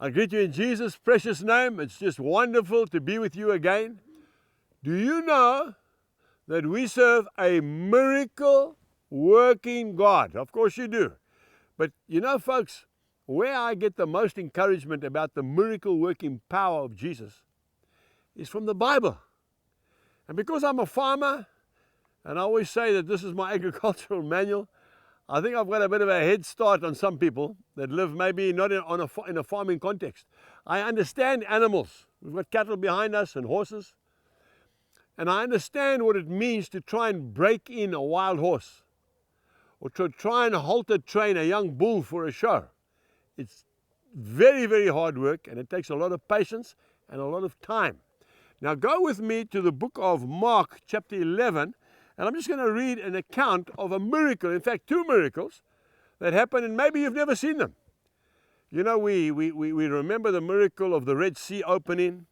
I greet you in Jesus' precious name. It's just wonderful to be with you again. Do you know that we serve a miracle working God? Of course you do. But you know, folks, where I get the most encouragement about the miracle working power of Jesus is from the Bible. And because I'm a farmer, and I always say that this is my agricultural manual, I think I've got a bit of a head start on some people that live maybe not in a farming context. I understand animals. We've got cattle behind us and horses. And I understand what it means to try and break in a wild horse, or to try and halter train a young bull for a show. It's very, very hard work, and it takes a lot of patience and a lot of time. Now go with me to the book of Mark, chapter 11, and I'm just going to read an account of a miracle, in fact, two miracles that happened, and maybe you've never seen them. You know, we remember the miracle of the Red Sea opening.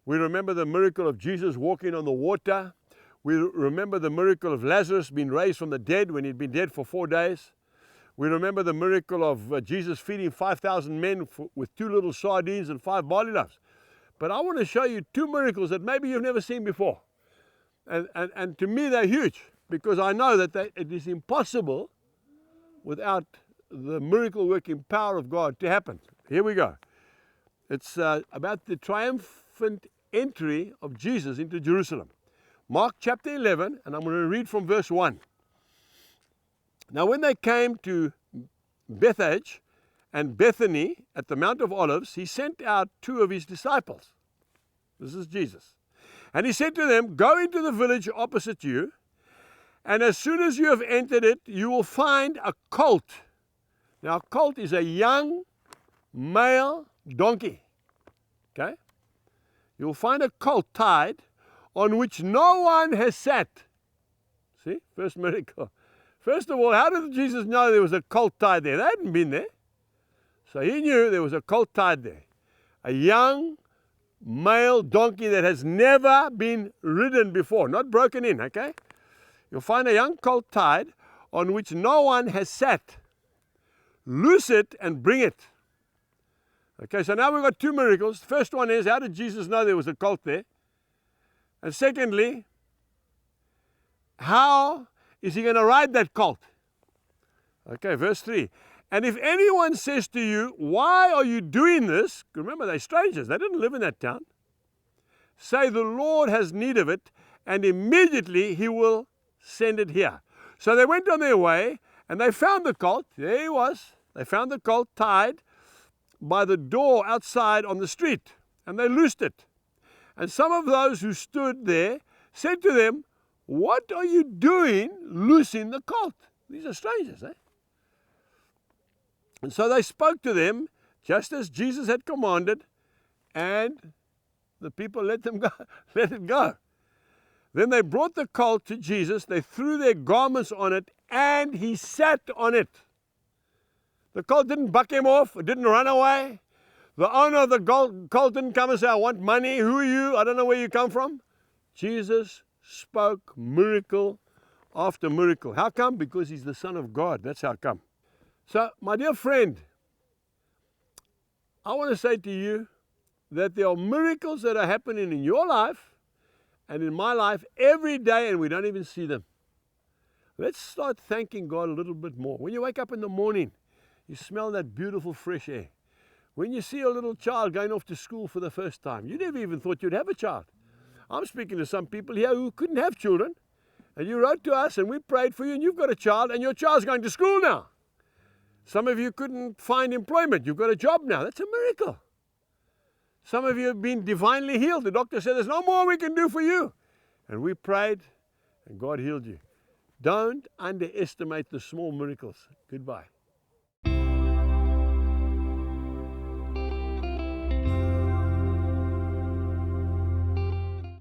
We remember the miracle of Jesus walking on the water. We remember the miracle of Lazarus being raised from the dead when he'd been dead for 4 days. We remember the miracle of Jesus feeding 5,000 men with 2 little sardines and 5 barley loaves. But I want to show you 2 miracles that maybe you've never seen before. And to me, they're huge, because I know that it is impossible without the miracle-working power of God to happen. Here we go. It's about the triumphant entry of Jesus into Jerusalem. Mark chapter 11, and I'm going to read from verse 1. Now when they came to Bethphage and Bethany at the Mount of Olives, he sent out 2 of his disciples. This is Jesus. And he said to them, "Go into the village opposite you, and as soon as you have entered it, you will find a colt." Now, a colt is a young male donkey. Okay? You'll find a colt tied on which no one has sat. See? First miracle. First of all, how did Jesus know there was a colt tied there? They hadn't been there. So he knew there was a colt tied there. A young male donkey that has never been ridden before, not broken in, okay? You'll find a young colt tied on which no one has sat. Loose it and bring it. Okay, so now we've got 2 miracles. The first one is, how did Jesus know there was a colt there? And secondly, how is he going to ride that colt? Okay, verse 3. "And if anyone says to you, 'Why are you doing this?'" Remember, they're strangers. They didn't live in that town. "Say, 'The Lord has need of it, and immediately he will send it here.'" So they went on their way, and they found the colt. There he was. They found the colt tied by the door outside on the street, and they loosed it. And some of those who stood there said to them, "What are you doing loosing the colt?" These are strangers, eh? And so they spoke to them just as Jesus had commanded, and the people let them go, let it go. Then they brought the colt to Jesus, they threw their garments on it, and he sat on it. The colt didn't buck him off, it didn't run away. The owner of the colt didn't come and say, "I want money, who are you? I don't know where you come from." Jesus spoke miracle after miracle. How come? Because he's the Son of God. That's how come. So, my dear friend, I want to say to you that there are miracles that are happening in your life and in my life every day, and we don't even see them. Let's start thanking God a little bit more. When you wake up in the morning, you smell that beautiful fresh air. When you see a little child going off to school for the first time, you never even thought you'd have a child. I'm speaking to some people here who couldn't have children, and you wrote to us and we prayed for you, and you've got a child, and your child's going to school now. Some of you couldn't find employment. You've got a job now. That's a miracle. Some of you have been divinely healed. The doctor said, "There's no more we can do for you." And we prayed, and God healed you. Don't underestimate the small miracles. Goodbye.